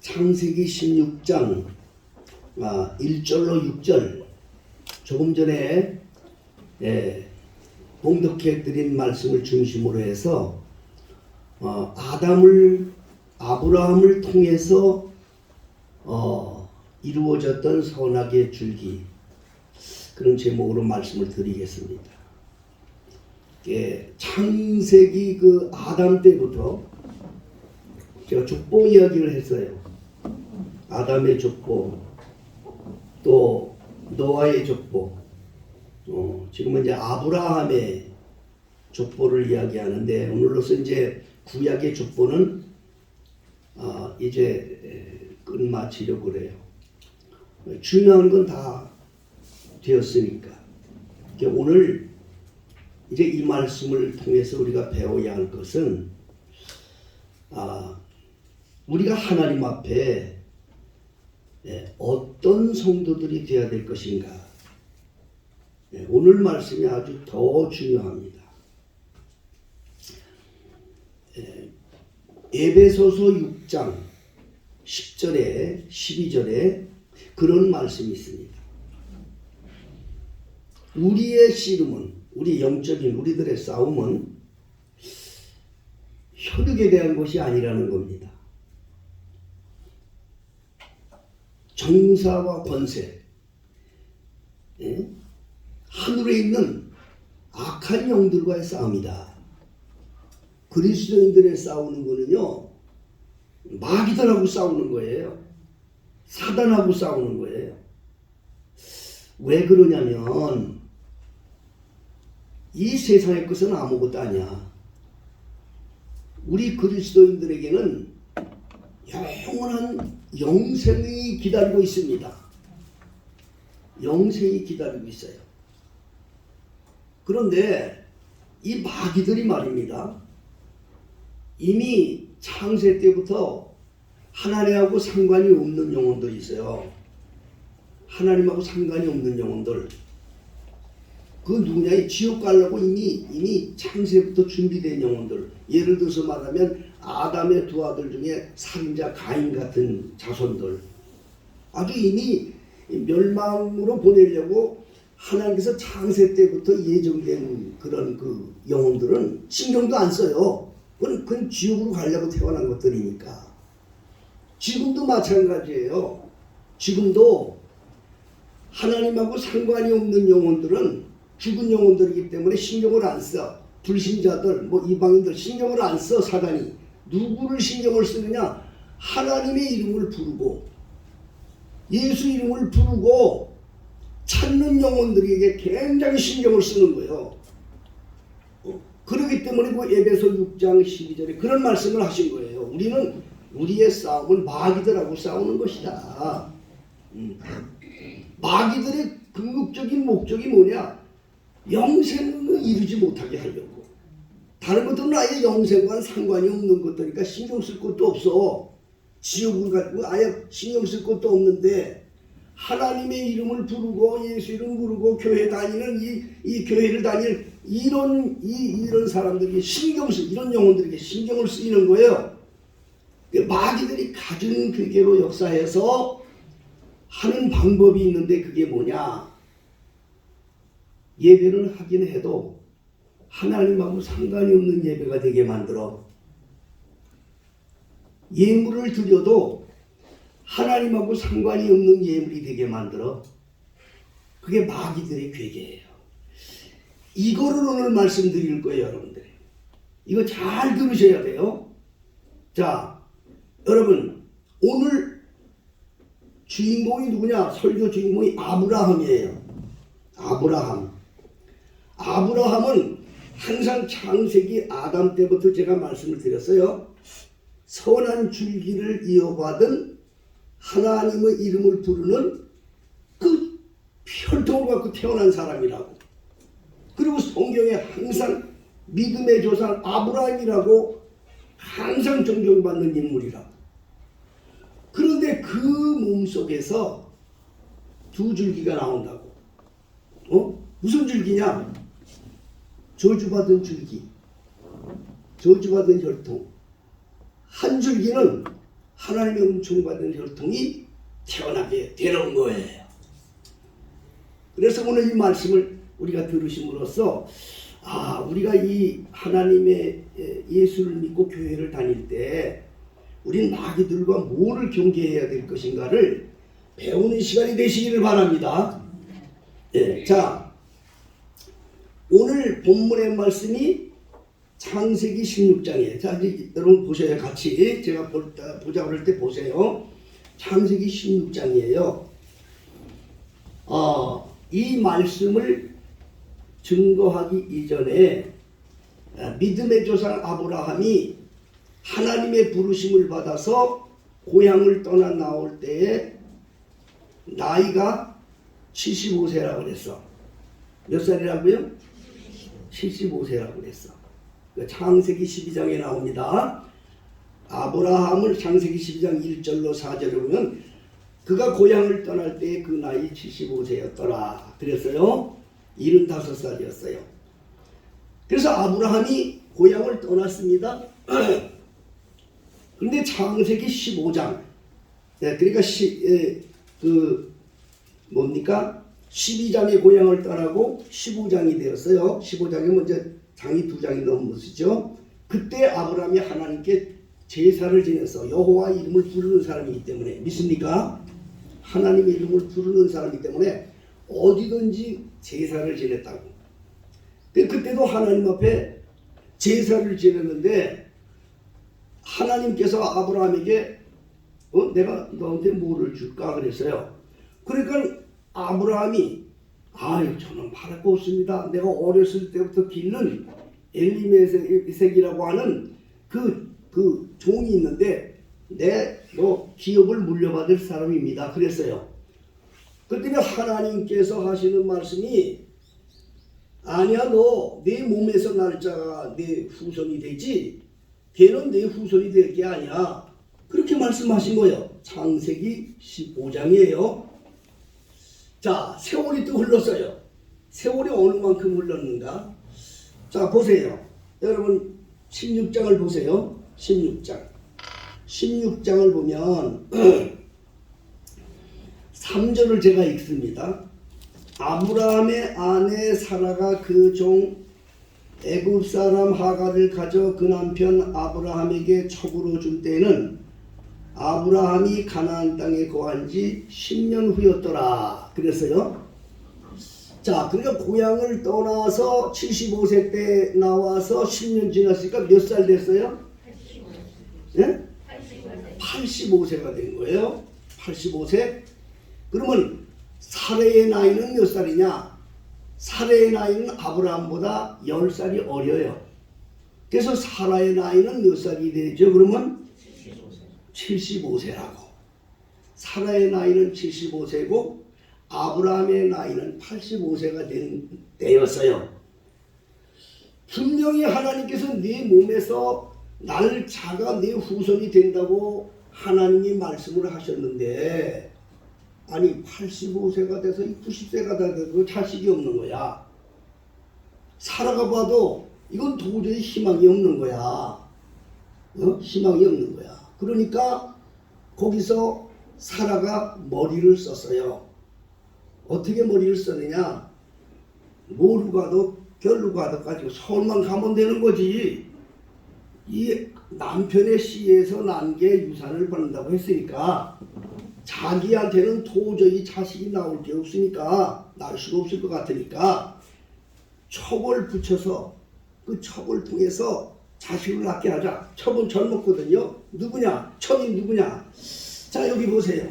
창세기 16장 1절로 6절 조금 전에 봉독해 드린 말씀을 중심으로 해서 아브라함을 통해서 이루어졌던 선악의 줄기, 그런 제목으로 말씀을 드리겠습니다. 창세기 그 아담 때부터 제가 족보 이야기를 했어요. 아담의 족보, 또 노아의 족보, 지금은 이제 아브라함의 족보를 이야기하는데, 오늘로서 이제 구약의 족보는 이제 끝마치려고 그래요. 중요한 건 다 되었으니까. 오늘 이제 이 말씀을 통해서 우리가 배워야 할 것은, 우리가 하나님 앞에 어떤 성도들이 되어야 될 것인가. 오늘 말씀이 아주 더 중요합니다. 에베소서 6장 10절에 12절에 그런 말씀이 있습니다. 우리의 씨름은, 우리 영적인 우리들의 싸움은 혈육에 대한 것이 아니라는 겁니다. 정사와 권세, 하늘에 있는 악한 영들과의 싸움이다. 그리스도인들의 싸우는 거는요, 마귀들하고 싸우는 거예요. 사단하고 싸우는 거예요. 왜 그러냐면 이 세상의 것은 아무것도 아니야. 우리 그리스도인들에게는 영원한 영생이 기다리고 있습니다. 영생이 기다리고 있어요. 그런데 이 마귀들이 말입니다, 이미 창세 때부터 하나님하고 상관이 없는 영혼들이 있어요. 하나님하고 상관이 없는 영혼들. 그 누구냐? 이 지옥 가려고 이미 창세부터 준비된 영혼들. 예를 들어서 말하면 아담의 두 아들 중에 살인자 가인 같은 자손들. 아주 이미 멸망으로 보내려고 하나님께서 창세 때부터 예정된 그런 그 영혼들은 신경도 안 써요. 그건 지옥으로 가려고 태어난 것들이니까. 지금도 마찬가지예요. 지금도 하나님하고 상관이 없는 영혼들은 죽은 영혼들이기 때문에 신경을 안 써. 불신자들, 이방인들 신경을 안 써. 사단이 누구를 신경을 쓰느냐? 하나님의 이름을 부르고 예수 이름을 부르고 찾는 영혼들에게 굉장히 신경을 쓰는 거예요. 그렇기 때문에 그 에베소 6장 12절에 그런 말씀을 하신 거예요. 우리의 싸움은 마귀들하고 싸우는 것이다. 마귀들의 궁극적인 목적이 뭐냐? 영생을 이루지 못하게 하려고. 다른 것들은 아예 영생과는 상관이 없는 것들이니까 신경 쓸 것도 없어. 지옥을 가지고 아예 신경 쓸 것도 없는데, 하나님의 이름을 부르고 예수 이름 부르고 교회 다니는 이 교회를 다니는 이런 사람들이 이런 영혼들에게 신경을 쓰이는 거예요. 마귀들이 가진 괴계로 역사해서 하는 방법이 있는데, 그게 뭐냐? 예배는 하긴 해도 하나님하고 상관이 없는 예배가 되게 만들어. 예물을 드려도 하나님하고 상관이 없는 예물이 되게 만들어. 그게 마귀들의 괴계예요. 이거를 오늘 말씀드릴 거예요, 여러분들. 이거 잘 들으셔야 돼요. 자, 여러분, 오늘 주인공이 누구냐? 설교 주인공이 아브라함이에요. 아브라함은 항상 창세기 아담 때부터 제가 말씀을 드렸어요. 선한 줄기를 이어받은 하나님의 이름을 부르는 그 혈통을 갖고 태어난 사람이라고. 그리고 성경에 항상 믿음의 조상 아브라함이라고 항상 존경받는 인물이라고. 그런데 그 몸속에서 두 줄기가 나온다고. 무슨 줄기냐? 저주받은 줄기, 저주받은 혈통. 한 줄기는 하나님의 은총받은 혈통이 태어나게 되는 거예요. 그래서 오늘 이 말씀을 우리가 들으심으로써 우리가 이 하나님의 예수를 믿고 교회를 다닐 때 우린 마귀들과 뭐를 경계해야 될 것인가를 배우는 시간이 되시기를 바랍니다. 자, 오늘 본문의 말씀이 창세기 16장이에요. 자, 이제 여러분 보세요. 같이 제가 보자고 할 때 보세요. 창세기 16장이에요. 이 말씀을 증거하기 이전에 믿음의 조상 아브라함이 하나님의 부르심을 받아서 고향을 떠나 나올 때에 나이가 75세라고 그랬어. 몇 살이라고요? 75세라고 그랬어. 창세기 12장에 나옵니다. 아브라함을 창세기 12장 1절로 4절에 보면 그가 고향을 떠날 때 그 나이 75세였더라. 그랬어요. 75살이었어요. 그래서 아브라함이 고향을 떠났습니다. 그런데 창세기 15장, 그러니까 12장에 고향을 떠나고 15장이 되었어요. 15장에 먼저 장이 2장이 넘으시죠. 그때 아브라함이 하나님께 제사를 지내서 여호와 이름을 부르는 사람이기 때문에, 믿습니까? 하나님의 이름을 부르는 사람이기 때문에 어디든지 제사를 지냈다고. 그때도 하나님 앞에 제사를 지냈는데 하나님께서 아브라함에게 내가 너한테 뭐를 줄까 그랬어요. 그러니까 아브라함이 저는 바랄 거 없습니다. 내가 어렸을 때부터 기르는 엘리멜렉이라고 하는 그 종이 있는데 너 기업을 물려받을 사람입니다. 그랬어요. 그때 하나님께서 하시는 말씀이 아니야, 너 내 몸에서 날짜가 내 후손이 되지 걔는 내 후손이 될 게 아니야. 그렇게 말씀하신 거예요. 창세기 15장이에요. 자, 세월이 또 흘렀어요. 세월이 어느 만큼 흘렀는가? 자, 보세요. 여러분 16장을 보세요. 16장을 보면 3절을 제가 읽습니다. 아브라함의 아내 사라가 그 종 애굽 사람 하갈을 가져 그 남편 아브라함에게 첩으로 줄 때에는 아브라함이 가나안 땅에 거한 지 10년 후였더라. 그랬어요. 자, 그러니까 고향을 떠나서 75세 때 나와서 10년 지났으니까 몇 살 됐어요? 85세가 된 거예요. 85세. 그러면 사레의 나이는 몇 살이냐? 사레의 나이는 아브라함보다 10살이 어려요. 그래서 사라의 나이는 몇 살이 되죠? 그러면 75세라고. 사라의 나이는 75세고 아브라함의 나이는 85세가 된 때였어요. 분명히 하나님께서 네 몸에서 날짜가 네 후손이 된다고 하나님이 말씀을 하셨는데, 아니 85세가 돼서 90세가 돼도 자식이 없는 거야. 살아가 봐도 이건 도저히 희망이 없는 거야. 희망이 없는 거야. 그러니까 거기서 사라가 머리를 썼어요. 어떻게 머리를 썼느냐? 뭐로 가도 결로 가도 가지고 서울만 가면 되는 거지. 이 남편의 씨에서 난 게 유산을 받는다고 했으니까 자기한테는 도저히 자식이 나올 게 없으니까, 날 수가 없을 것 같으니까 첩을 붙여서 그 첩을 통해서 자식을 낳게 하자. 첩은 젊었거든요. 누구냐? 첩이 누구냐? 자, 여기 보세요.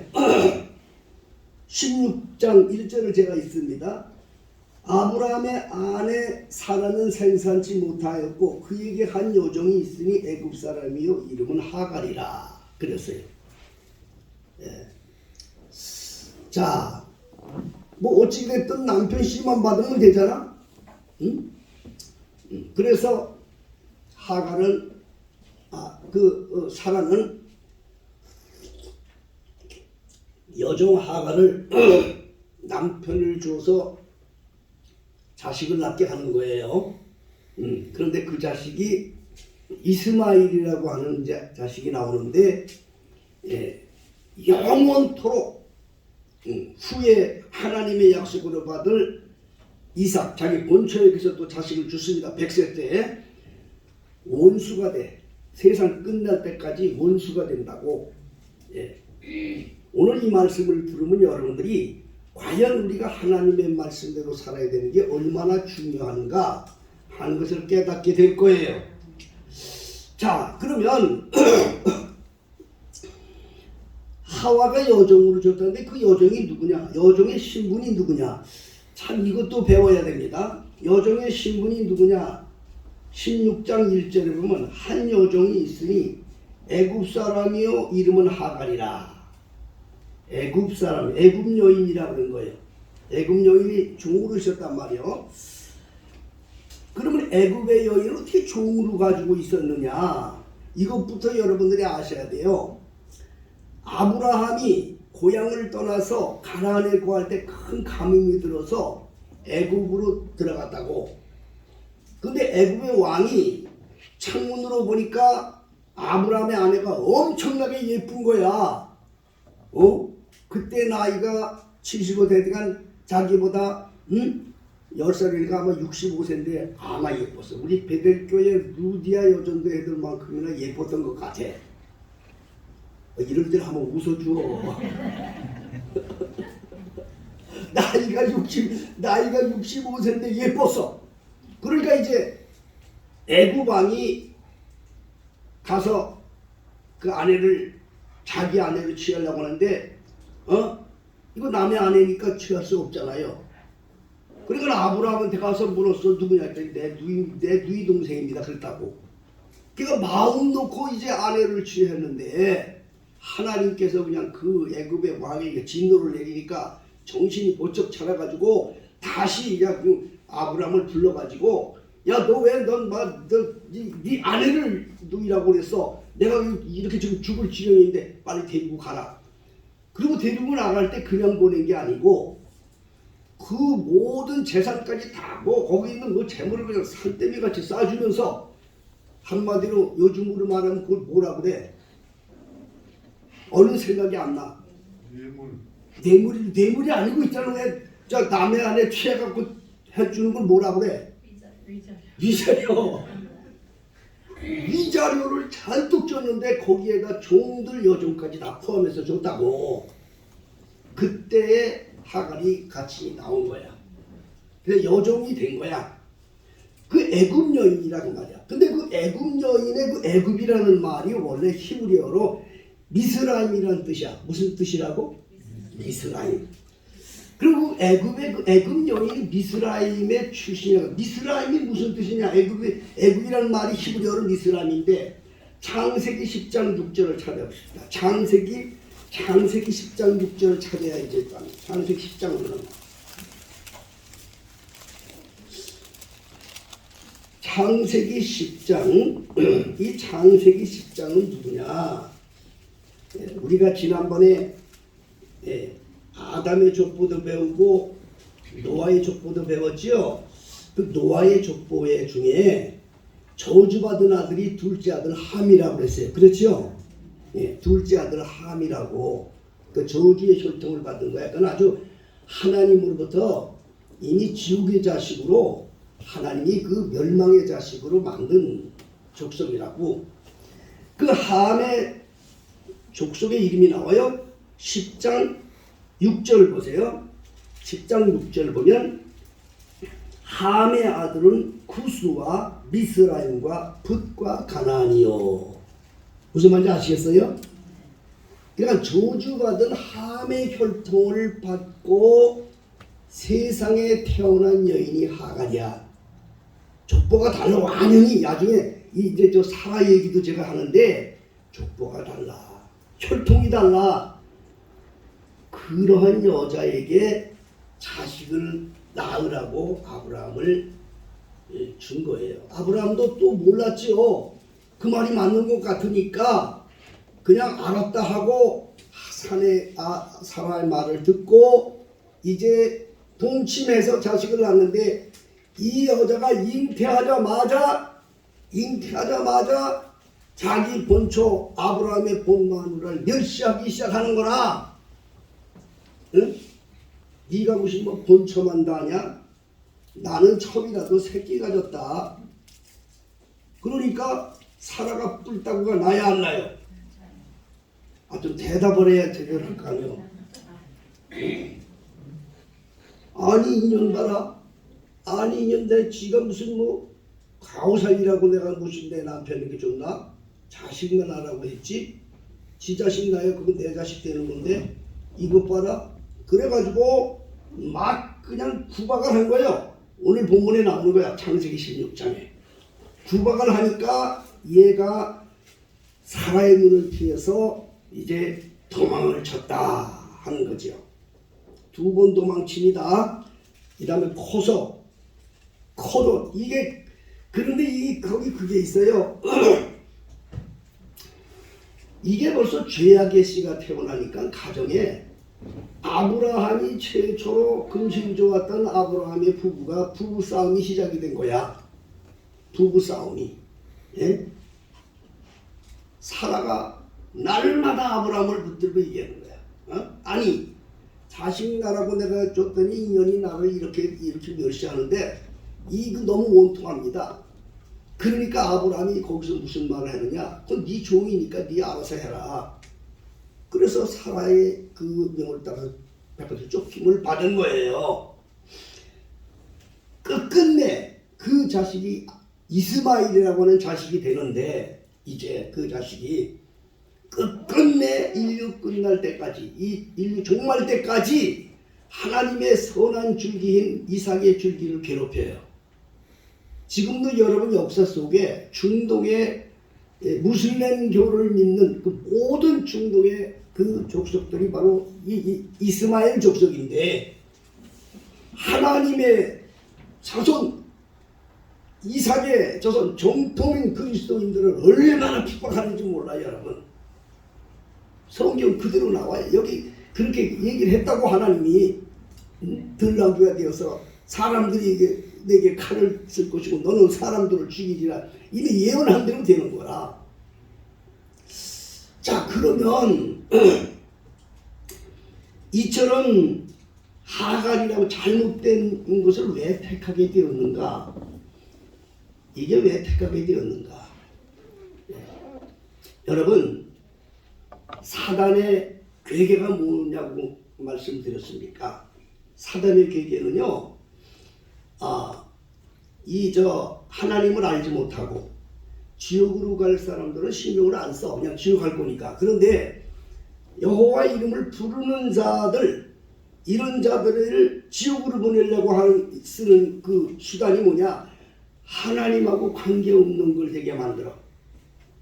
16장 1절을 제가 읽습니다. 아브라함의 아내 사라는 생산치 못하였고 그에게 한 여종이 있으니 애굽 사람이요 이름은 하갈이라. 그랬어요. 자, 뭐 어찌됐든 남편 씨만 받으면 되잖아. 응? 그래서 하갈은 사라는 여종 하갈을 남편을 줘서 자식을 낳게 하는 거예요. 그런데 그 자식이 이스마일이라고 하는 자식이 나오는데, 영원토록 후에 하나님의 약속으로 받을 이삭, 자기 본처에게서도 자식을 줬습니다. 100세 때 원수가 돼. 세상 끝날 때까지 원수가 된다고. 오늘 이 말씀을 들으면 여러분들이 과연 우리가 하나님의 말씀대로 살아야 되는 게 얼마나 중요한가 하는 것을 깨닫게 될 거예요. 자, 그러면 하와가 여종으로 줬다는데 그 여종이 누구냐? 여종의 신분이 누구냐? 참 이것도 배워야 됩니다. 여종의 신분이 누구냐? 16장 1절에 보면 한 여종이 있으니 애굽 사람이요 이름은 하갈이라. 애굽 사람, 애굽 여인이라 그런 거예요. 애굽 여인이 종으로 있었단 말이에요. 그러면 애굽의 여인을 어떻게 종으로 가지고 있었느냐? 이것부터 여러분들이 아셔야 돼요. 아브라함이 고향을 떠나서 가나안에 구할 때 큰 감흥이 들어서 애굽으로 들어갔다고. 근데 애굽의 왕이 창문으로 보니까 아브라함의 아내가 엄청나게 예쁜 거야. 그때 나이가 75 되니까 자기보다 10살이니까 아마 65세인데 아마 예뻤어. 우리 베델교회 루디아 여전도 애들만큼이나 예뻤던 것 같아. 이럴 때 한번 웃어줘. 나이가 65세인데 예뻤어. 그러니까 이제 애굽 왕이 가서 그 아내를 자기 아내로 취하려고 하는데 이거 남의 아내니까 취할 수 없잖아요. 그러니까 아브라함한테 가서 물었어. 누구냐 했더니 내 누이 동생입니다. 그랬다고. 그러니까 마음 놓고 이제 아내를 취했는데 하나님께서 그냥 그 애굽의 왕에게 진노를 내리니까 정신이 번쩍 차려가지고 다시 그냥 그 아브라함을 불러가지고 야 너 왜 네 아내를 누이라고 그랬어. 내가 이렇게 지금 죽을 지경인데 빨리 데리고 가라. 그리고 데리고 나갈 때 그냥 보낸 게 아니고 그 모든 재산까지 다 거기 있는 그 재물을 그냥 산더미 같이 싸주면서 한마디로 요즘으로 말하면 그걸 뭐라 그래? 어느 생각이 안 나? 뇌물이 아니고 있잖아. 왜 저 남의 아내 취해갖고 해주는 걸 뭐라 그래? 위자료. 위자료를 잔뜩 줬는데 거기에다 종들 여종까지 다 포함해서 줬다고. 그때에 하갈이 같이 나온 거야. 그래서 여종이 된 거야. 그 애굽 여인이라고 말이야. 근데 그 애굽 여인의 그 애굽이라는 말이 원래 히브리어로 미스라임이라는 뜻이야. 무슨 뜻이라고? 미스라임. 그리고 애굽의 그 애굽 여인이 미스라임의 출신이야. 미스라임이 무슨 뜻이냐? 애굽이라는 말이 히브리어로 미스라임인데 창세기 10장 6절을 찾아봅시다. 창세기 10장 6절을 찾아야 이제 창세기 10장으로는 창세기 10장 이 창세기 10장은 누구냐? 우리가 지난번에 아담의 족보도 배우고 노아의 족보도 배웠지요. 그 노아의 족보의 중에 저주받은 아들이 둘째 아들 함이라고 그랬어요. 그렇죠? 둘째 아들 함이라고 그 저주의 혈통을 받은 거야. 그건 아주 하나님으로부터 이미 지옥의 자식으로 하나님이 그 멸망의 자식으로 만든 족속이라고. 그 함의 족속의 이름이 나와요. 10장 6절 보세요. 10장 6절 보면 함의 아들은 구스와 미스라임과 붓과 가나안이요. 무슨 말인지 아시겠어요? 그러니까 저주받은 함의 혈통을 받고 세상에 태어난 여인이 하갈이야. 족보가 달라. 완전히 나중에 이제 저 사라 얘기도 제가 하는데 족보가 달라. 혈통이 달라. 그러한 여자에게 자식을 낳으라고 아브라함을 준 거예요. 아브라함도 또 몰랐죠. 그 말이 맞는 것 같으니까 그냥 알았다 하고 사라의 말을 듣고 이제 동침해서 자식을 낳는데 이 여자가 잉태하자마자 자기 본초 아브라함의 본 마누라를 멸시하기 시작하는 거라. 응? 네가 무슨 뭐 본초만 다냐? 나는 첩이라도 새끼 가졌다. 그러니까 사라가 뿔따구가 나야 안 나요? 아, 좀 대답을 해야 대결할 거 아니요. 아니 인연 봐라. 아니 인연 내 지가 무슨 뭐 가오살이라고 내가 무슨 내 남편에게 줬나? 자식만 하라고 했지? 지 자식 나야 그건 내 자식 되는 건데 이것 봐라. 그래가지고 막 그냥 구박을 한 거예요. 오늘 본문에 나오는 거야. 창세기 16장에. 구박을 하니까 얘가 사라의 눈을 피해서 이제 도망을 쳤다 하는 거죠. 두 번 도망칩니다. 이 다음에 코도 이게 그런데 거기 그게 있어요. 이게 벌써 죄악의 씨가 태어나니까 가정에 아브라함이 최초로 금실 좋았던 아브라함의 부부가 부부싸움이 시작이 된 거야. 부부싸움이. 예? 사라가 날마다 아브라함을 붙들고 얘기하는 거야. 아니 자식 나라고 내가 줬더니 인연이 나를 이렇게 멸시하는데 이거 너무 원통합니다. 그러니까 아브라함이 거기서 무슨 말을 하느냐? 그건 네 종이니까 네 알아서 해라. 그래서 사라의 그 명을 따라서 100% 쫓김을 받은 거예요. 끝끝내 그 자식이 이스마일이라고 하는 자식이 되는데 이제 그 자식이 끝끝내 인류 끝날 때까지 이 인류 종말 때까지 하나님의 선한 줄기인 이삭의 줄기를 괴롭혀요. 지금도 여러분 역사 속에 중동의 무슬림교를 믿는 그 모든 중동의 그 족속들이 바로 이스마엘 족속인데 하나님의 자손 이삭의 자손 정통인 그리스도인들을 얼마나 핍박하는지 몰라요. 여러분 성경 그대로 나와요. 여기 그렇게 얘기를 했다고 하나님이 들나귀가 되어서 사람들이 내게 칼을 쓸 것이고 너는 사람들을 죽이리라 이미 예언한 대로 되는 거라. 자 그러면 이처럼 하갈이라고 잘못된 것을 왜 택하게 되었는가? 이게 왜 택하게 되었는가? 여러분 사단의 괴계가 뭐냐고 말씀드렸습니까? 사단의 괴계는요, 하나님을 알지 못하고 지옥으로 갈 사람들은 신경을 안 써. 그냥 지옥 갈 거니까. 그런데 여호와 이름을 부르는 자들, 이런 자들을 지옥으로 보내려고 쓰는 그 수단이 뭐냐? 하나님하고 관계없는 걸 되게 만들어.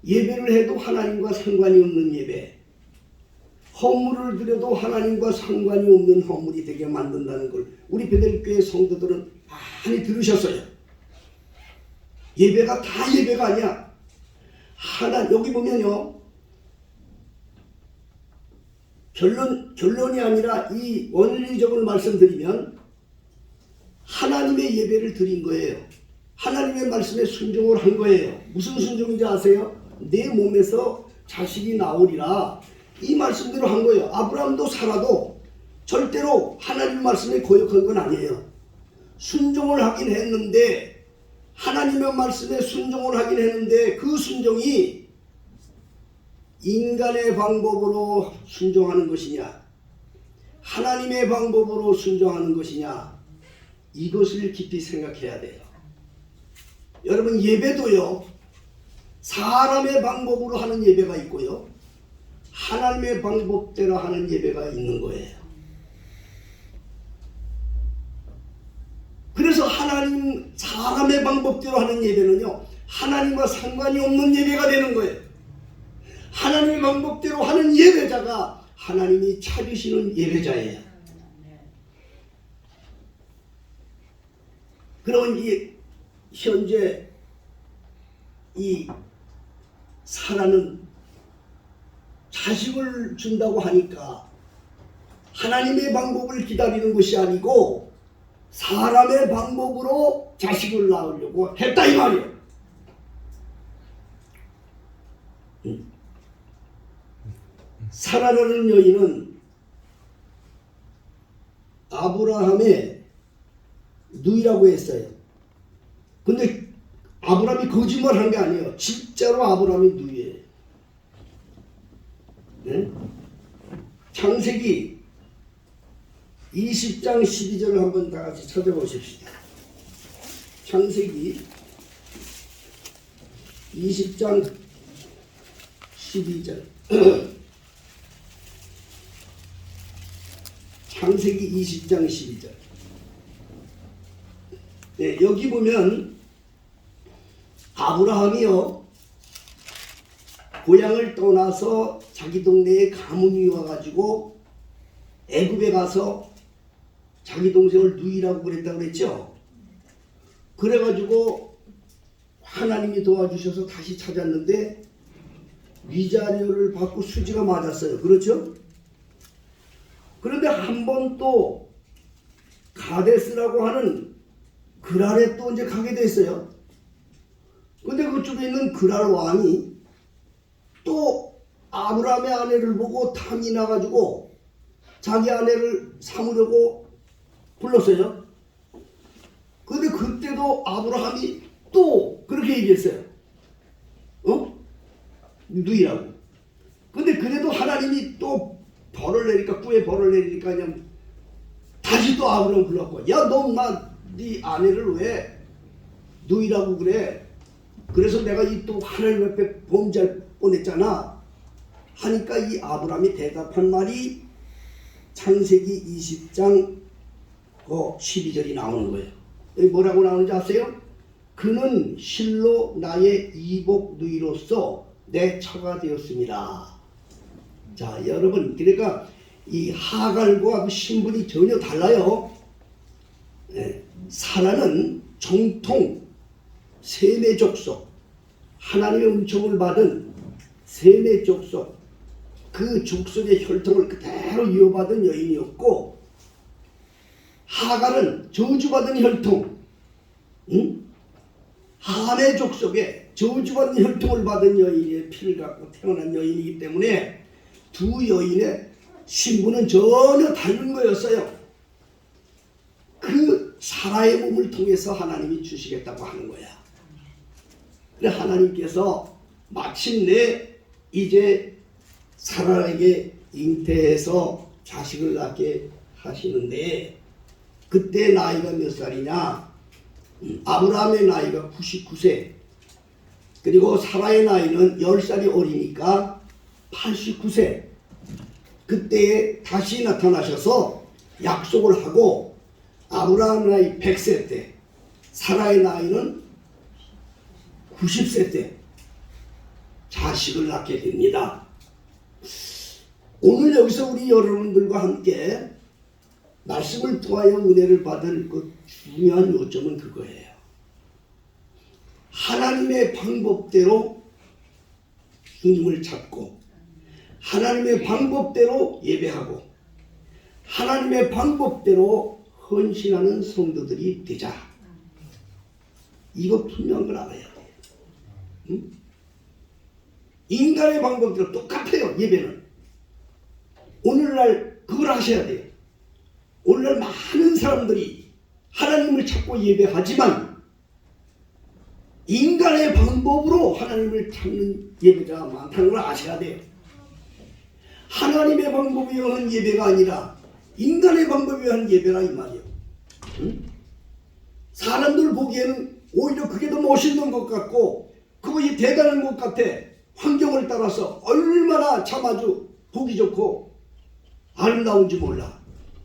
예배를 해도 하나님과 상관이 없는 예배, 허물을 드려도 하나님과 상관이 없는 허물이 되게 만든다는 걸 우리 베델교회 성도들은 많이 들으셨어요. 예배가 다 예배가 아니야. 여기 보면요, 결론이 아니라 이 원리적으로 말씀드리면 하나님의 예배를 드린 거예요. 하나님의 말씀에 순종을 한 거예요. 무슨 순종인지 아세요? 내 몸에서 자식이 나오리라 이 말씀대로 한 거예요. 아브라함도 사라도 절대로 하나님 말씀에 거역한 건 아니에요. 순종을 하긴 했는데 하나님의 말씀에 순종을 하긴 했는데 그 순종이 인간의 방법으로 순종하는 것이냐 하나님의 방법으로 순종하는 것이냐 이것을 깊이 생각해야 돼요. 여러분 예배도요 사람의 방법으로 하는 예배가 있고요 하나님의 방법대로 하는 예배가 있는 거예요. 그래서 사람의 방법대로 하는 예배는요 하나님과 상관이 없는 예배가 되는 거예요. 하나님의 방법대로 하는 예배자가 하나님이 찾으시는 예배자예요. 그러면 현재 이 사라는 자식을 준다고 하니까 하나님의 방법을 기다리는 것이 아니고 사람의 방법으로 자식을 낳으려고 했다 이 말이에요. 사라라는 여인은 아브라함의 누이라고 했어요. 근데 아브라함이 거짓말한 게 아니에요. 진짜로 아브라함이 누이예요. 네? 창세기 20장 12절을 한번 다 같이 찾아보십시다. 창세기 20장 12절. 창세기 20장 12절. 네, 여기 보면 아브라함이요, 고향을 떠나서 자기 동네에 가문이 와가지고 애굽에 가서 자기 동생을 누이라고 그랬다고 그랬죠. 그래가지고 하나님이 도와주셔서 다시 찾았는데 위자료를 받고 수지가 맞았어요. 그렇죠? 그런데 한 번 또 가데스라고 하는 그랄에 또 이제 가게 됐어요. 근데 그쪽에 있는 그랄 왕이 또 아브라함의 아내를 보고 탐이 나가지고 자기 아내를 삼으려고 불렀어요. 근데 그때도 아브라함이 또 그렇게 얘기했어요. 누이라고. 근데 그래도 하나님이 또 벌을 내니까, 꾸에 벌을 내리니까 그냥 다시 또 아브라함을 불렀고, 야, 너 네 아내를 왜 누이라고 그래? 그래서 내가 이 또 하나님 앞에 범죄할 뻔했잖아 하니까 이 아브라함이 대답한 말이 창세기 20장 12절이 나오는 거예요. 여기 뭐라고 나오는지 아세요? 그는 실로 나의 이복 누이로서 내 처가 되었습니다. 자, 여러분, 그러니까 이 하갈과 그 신분이 전혀 달라요. 네, 사라는 정통 셈의 족속, 하나님의 은총을 받은 셈의 족속, 그 족속의 혈통을 그대로 이어받은 여인이었고, 하갈은 저주받은 혈통, 함의 족속에 저주받은 혈통을 받은 여인의 피를 갖고 태어난 여인이기 때문에 두 여인의 신분은 전혀 다른 거였어요. 그 사라의 몸을 통해서 하나님이 주시겠다고 하는 거야. 그래, 하나님께서 마침내 이제 사라에게 잉태해서 자식을 낳게 하시는데, 그때 나이가 몇 살이냐? 아브라함의 나이가 99세, 그리고 사라의 나이는 10살이 어리니까 89세. 그때에 다시 나타나셔서 약속을 하고, 아브라함의 나이 100세 때, 사라의 나이는 90세 때 자식을 낳게 됩니다. 오늘 여기서 우리 여러분들과 함께 말씀을 통하여 은혜를 받을 그 중요한 요점은 그거예요. 하나님의 방법대로 주님을 찾고, 하나님의 방법대로 예배하고, 하나님의 방법대로 헌신하는 성도들이 되자. 이거 분명한 걸 알아야 돼요. 응? 인간의 방법대로 똑같아요. 예배는. 오늘날 그걸 하셔야 돼요. 오늘날 많은 사람들이 하나님을 찾고 예배하지만 인간의 방법으로 하나님을 찾는 예배자가 많다는 걸 아셔야 돼요. 하나님의 방법에 의한 예배가 아니라 인간의 방법에 의한 예배라 이 말이에요. 응? 사람들 보기에는 오히려 그게 더 멋있는 것 같고, 그것이 대단한 것 같아. 환경을 따라서 얼마나 참 아주 보기 좋고 아름다운지 몰라.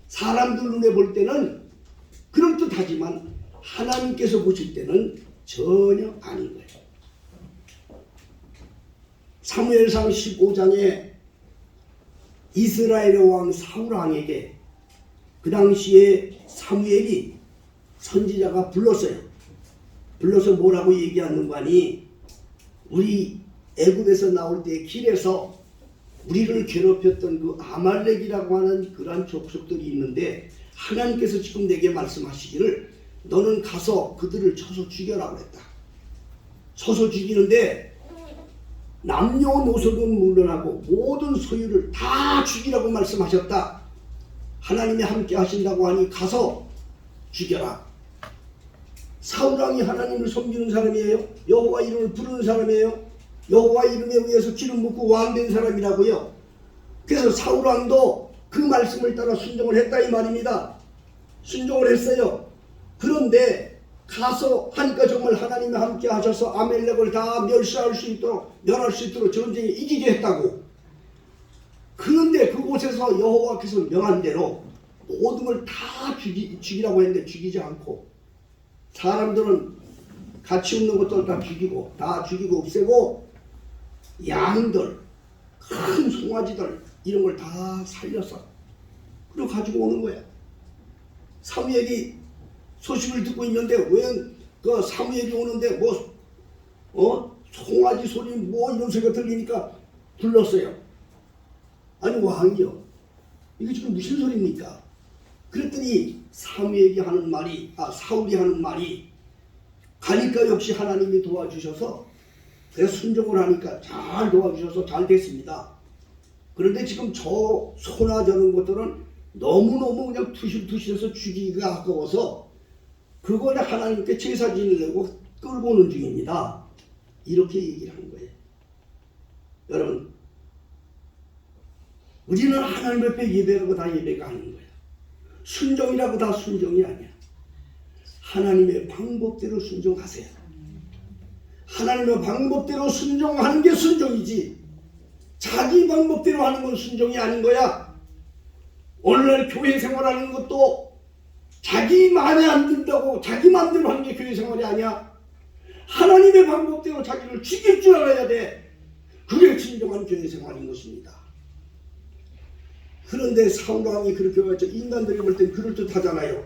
사람들 눈에 볼 때는 그럴듯하지만 하나님께서 보실 때는 전혀 아닌 거예요. 사무엘상 15장에 이스라엘의 왕 사울 왕에게 그 당시에 사무엘이 선지자가 불렀어요. 불러서 뭐라고 얘기하는 거 아니? 우리 애굽에서 나올 때 길에서 우리를 괴롭혔던 그 아말렉이라고 하는 그러한 족속들이 있는데, 하나님께서 지금 내게 말씀하시기를 너는 가서 그들을 쳐서 죽여라 그랬다. 쳐서 죽이는데 남녀노소는 물러나고 모든 소유를 다 죽이라고 말씀하셨다. 하나님이 함께 하신다고 하니 가서 죽여라. 사울왕이 하나님을 섬기는 사람이에요. 여호와 이름을 부르는 사람이에요. 여호와 이름에 의해서 기름 붓고 왕된 사람이라고요. 그래서 사울왕도 그 말씀을 따라 순종을 했다 이 말입니다. 순종을 했어요. 그런데 가서 하니까 정말 하나님이 함께 하셔서 아멜렉을 다 멸시할 수 있도록 멸할 수 있도록 전쟁에 이기게 했다고. 그런데 그곳에서 여호와께서 명한 대로 모든 걸 다 죽이라고 했는데 죽이지 않고, 사람들은 가치 없는 것들 다 죽이고 없애고, 양들, 큰 송아지들 이런 걸 다 살려서 그리고 가지고 오는 거야. 사무엘이 소식을 듣고 있는데 왜 그 사무엘이 오는데 송아지 소리 이런 소리가 들리니까 불렀어요. 아니 왕이요, 이게 지금 무슨 소리입니까? 그랬더니 사울이 하는 말이 가니까 역시 하나님이 도와주셔서, 그래서 순종을 하니까 잘 도와주셔서 잘 됐습니다. 그런데 지금 저 소나 저런 것들은 너무너무 그냥 투실투실해서 죽이기가 아까워서 그걸 하나님께 제사 지내려고 끌고 오는 중입니다. 이렇게 얘기를 하는 거예요. 여러분, 우리는 하나님 앞에 예배라고 다 예배가 아닌 거야. 순종이라고 다 순종이 아니야. 하나님의 방법대로 순종하세요. 하나님의 방법대로 순종하는 게 순종이지, 자기 방법대로 하는 건 순종이 아닌 거야. 오늘날 교회 생활하는 것도 자기 마음에 안 든다고 자기 마음대로 하는 게 교회 생활이 아니야. 하나님의 방법대로 자기를 죽일 줄 알아야 돼. 그게 진정한 교회 생활인 것입니다. 그런데 사울왕이 그렇게 말했죠. 인간들이 볼 땐 그럴듯하잖아요.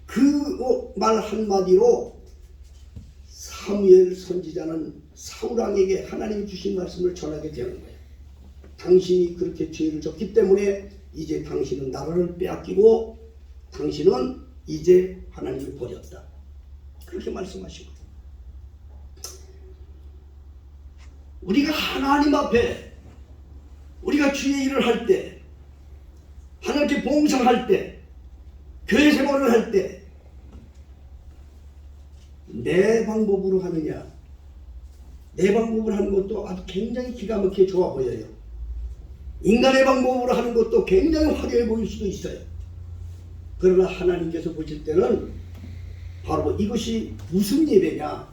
그 말 한마디로 사무엘 선지자는 사울왕에게 하나님이 주신 말씀을 전하게 되는 거예요. 당신이 그렇게 죄를 졌기 때문에 이제 당신은 나라를 빼앗기고 당신은 이제 하나님을 버렸다. 그렇게 말씀하시고, 우리가 하나님 앞에 우리가 주의 일을 할 때, 하나님께 봉사할 때, 교회 생활을 할 때 내 방법으로 하느냐, 내 방법으로 하는 것도 아주 굉장히 기가 막히게 좋아 보여요. 인간의 방법으로 하는 것도 굉장히 화려해 보일 수도 있어요. 그러나 하나님께서 보실 때는 바로 이것이 무슨 예배냐,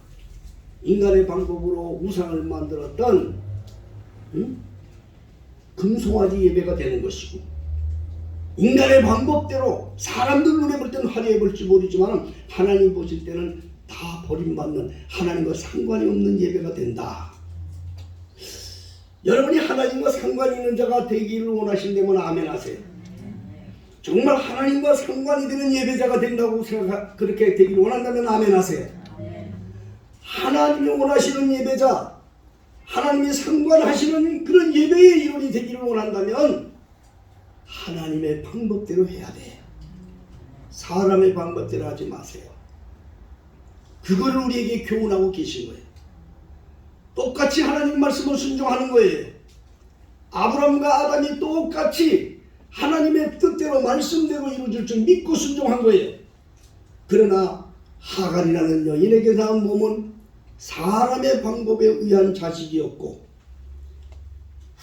인간의 방법으로 우상을 만들었던 금송아지 예배가 되는 것이고, 인간의 방법대로 사람들 눈에 볼 때는 화려해 볼지 모르지만 하나님 보실 때는 다 버림받는, 하나님과 상관이 없는 예배가 된다. 여러분이 하나님과 상관이 있는 자가 되기를 원하신다면 아멘 하세요. 정말 하나님과 상관이 되는 예배자가 된다고 그렇게 되기를 원한다면 아멘 하세요. 하나님이 원하시는 예배자, 하나님이 상관하시는 그런 예배의 이론이 되기를 원한다면 하나님의 방법대로 해야 돼. 사람의 방법대로 하지 마세요. 그거를 우리에게 교훈하고 계신 거예요. 똑같이 하나님 말씀을 순종하는 거예요. 아브라함과 아담이 똑같이 하나님의 뜻대로 말씀대로 이루어질 줄 믿고 순종한 거예요. 그러나 하갈이라는 여인에게 낳은 몸은 사람의 방법에 의한 자식이었고,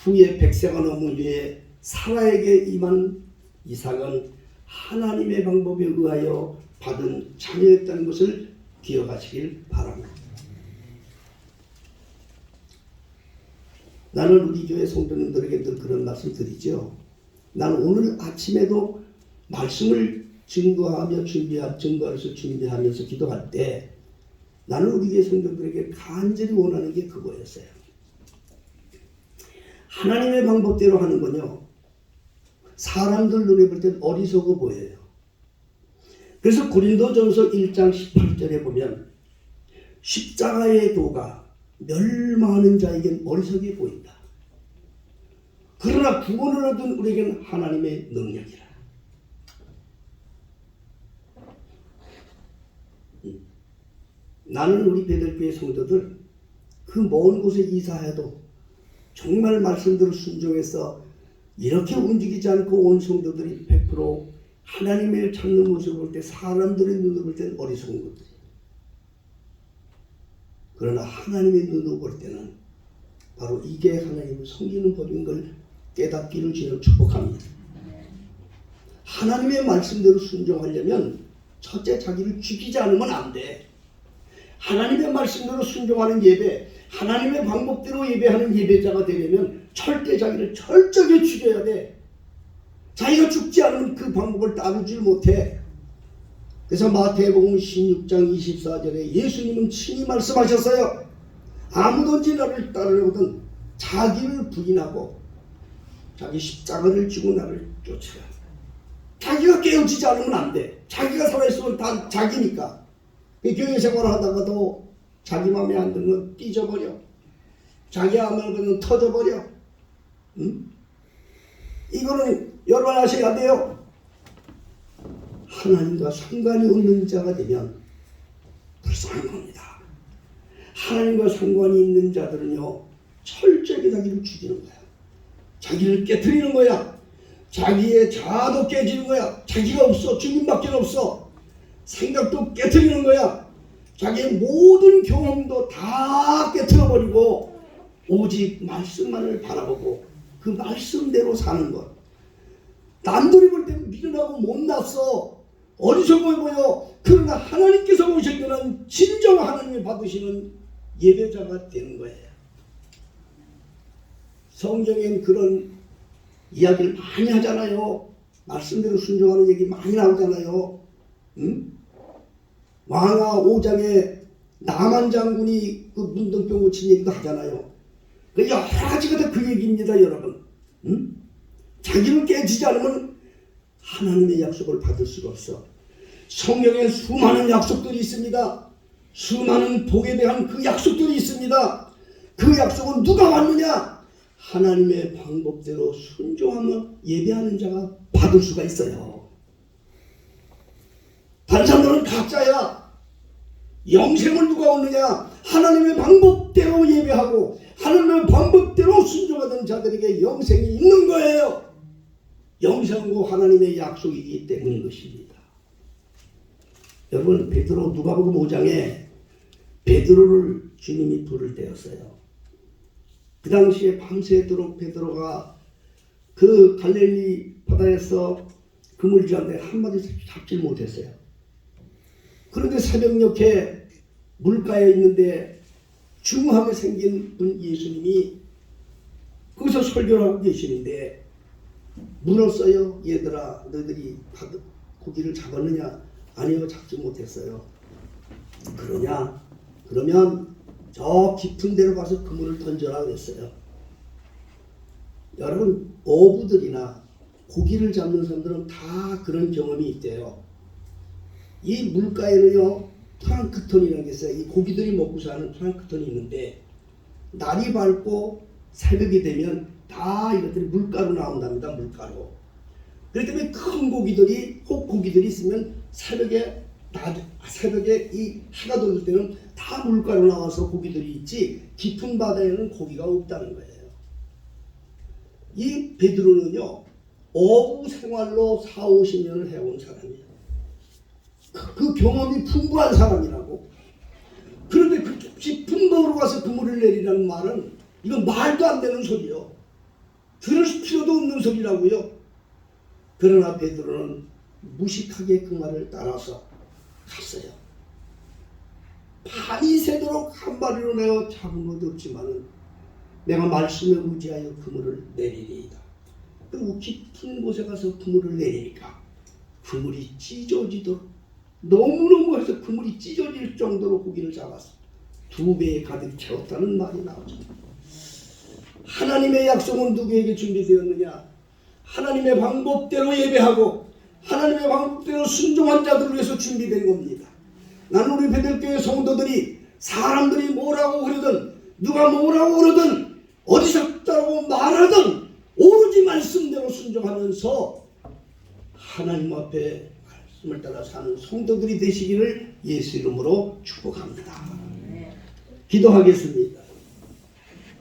후에 100세가 넘은 후에 사라에게 임한 이삭은 하나님의 방법에 의하여 받은 자녀였다는 것을 기억하시길 바랍니다. 나는 우리 교회 성도님들에게 늘 그런 말씀 드리죠. 나는 오늘 아침에도 말씀을 증거하면서 준비하면서 기도할 때 나는 우리 교회 성도들에게 간절히 원하는 게 그거였어요. 하나님의 방법대로 하는 건요, 사람들 눈에 볼 땐 어리석어 보여요. 그래서 고린도전서 1장 18절에 보면 십자가의 도가 멸망하는 자에겐 어리석게 보인다. 그러나 구원을 얻은 우리에게는 하나님의 능력이라. 나는 우리 베들교회 성도들 그 먼 곳에 이사해도 정말 말씀대로 순종해서 이렇게 움직이지 않고 온 성도들이 100% 하나님을 찾는 모습을 볼 때 사람들의 눈으로 볼 때는 어리석은 것들이, 그러나 하나님의 눈으로 볼 때는 바로 이게 하나님을 섬기는 법인 걸 깨닫기를 주여 축복합니다. 하나님의 말씀대로 순종하려면 첫째 자기를 죽이지 않으면 안 돼. 하나님의 말씀대로 순종하는 예배, 하나님의 방법대로 예배하는 예배자가 되려면 절대 자기를 철저하게 죽여야 돼. 자기가 죽지 않으면 그 방법을 따르지 못해. 그래서 마태복음 16장 24절에 예수님은 친히 말씀하셨어요. 아무든지 나를 따르려거든 자기를 부인하고 자기 십자가를 지고 나를 쫓으라. 자기가 깨어지지 않으면 안 돼. 자기가 살아있으면 다 자기니까. 교회 생활을 하다가도 자기 마음에 안 드는 건 삐져버려. 자기 마음에 드는 건 터져버려. 응? 이거는 여러분 아셔야 돼요. 하나님과 상관이 없는 자가 되면 불쌍한 겁니다. 하나님과 상관이 있는 자들은요, 철저하게 자기를 죽이는 거야. 자기를 깨트리는 거야. 자기의 자아도 깨지는 거야. 자기가 없어. 주님밖에 없어. 생각도 깨트리는 거야. 자기의 모든 경험도 다 깨트려버리고 오직 말씀만을 바라보고 그 말씀대로 사는 것. 남들이 볼 때는 미련하고 못났어. 어리석어 보여. 그러나 하나님께서 보실 때는 진정 하나님이 받으시는 예배자가 되는 거예요. 성경엔 그런 이야기를 많이 하잖아요. 말씀대로 순종하는 얘기 많이 나오잖아요. 응? 왕하 5장에 나만 장군이 그 문둥병 고친 얘기도 하잖아요. 그 여러 가지가 다 그 얘기입니다, 여러분. 응? 자기를 깨지지 않으면 하나님의 약속을 받을 수가 없어. 성경에 수많은 약속들이 있습니다. 수많은 복에 대한 그 약속들이 있습니다. 그 약속은 누가 왔느냐? 하나님의 방법대로 순종하면 예배하는 자가 받을 수가 있어요. 다른 사람들은 가짜야. 영생을 누가 얻느냐? 하나님의 방법대로 예배하고 하나님의 방법대로 순종하던 자들에게 영생이 있는 거예요. 영생은 하나님의 약속이기 때문인 것입니다. 여러분, 베드로 누가복음 5장에 베드로를 주님이 부를 때였어요. 그 당시에 밤새도록 베드로가 그 갈릴리 바다에서 그물질한데 한마디 잡지 못했어요. 그런데 새벽녘에 물가에 있는데 중하게 생긴 분 예수님이 거기서 설교를 하고 계시는데 물었어요. 얘들아, 너희들이 고기를 잡았느냐? 아니요, 잡지 못했어요. 그러냐? 그러면 저 깊은 데로 가서 그물을 던져라 그랬어요. 여러분, 어부들이나 고기를 잡는 사람들은 다 그런 경험이 있대요. 이 물가에는요, 플랑크톤이라는 게 있어요. 이 고기들이 먹고 사는 플랑크톤이 있는데 날이 밝고 새벽이 되면 다 이것들이 물가로 나온답니다. 물가로. 그렇기 때문에 큰 고기들이, 혹고기들이 있으면 새벽에 이 해가 돋을 때는 다 물가로 나와서 고기들이 있지 깊은 바다에는 고기가 없다는 거예요. 이 베드로는요, 어부 생활로 40-50년을 해온 사람이에요. 그 경험이 풍부한 사람이라고. 그런데 그 깊은 거로 가서 그물을 내리라는 말은 이건 말도 안 되는 소리요. 들을 필요도 없는 소리라고요. 그러나 베드로는 무식하게 그 말을 따라서 갔어요. 밤이 새도록 한 마리로 내어 잡은 것도 없지만은 내가 말씀에 의지하여 그물을 내리리이다. 그리고 깊은 곳에 가서 그물을 내리니까 그물이 찢어지도록 너무너무 해서 그물이 찢어질 정도로 고기를 잡았어. 2배에 가득 채웠다는 말이 나오죠. 하나님의 약속은 누구에게 준비되었느냐? 하나님의 방법대로 예배하고 하나님의 방법대로 순종한 자들을 위해서 준비된 겁니다. 나는 우리 베들교회 성도들이 사람들이 뭐라고 그러든 누가 뭐라고 그러든 어리석다고 말하든 오로지 말씀대로 순종하면서 하나님 앞에 말씀을 따라 사는 성도들이 되시기를 예수 이름으로 축복합니다. 기도하겠습니다.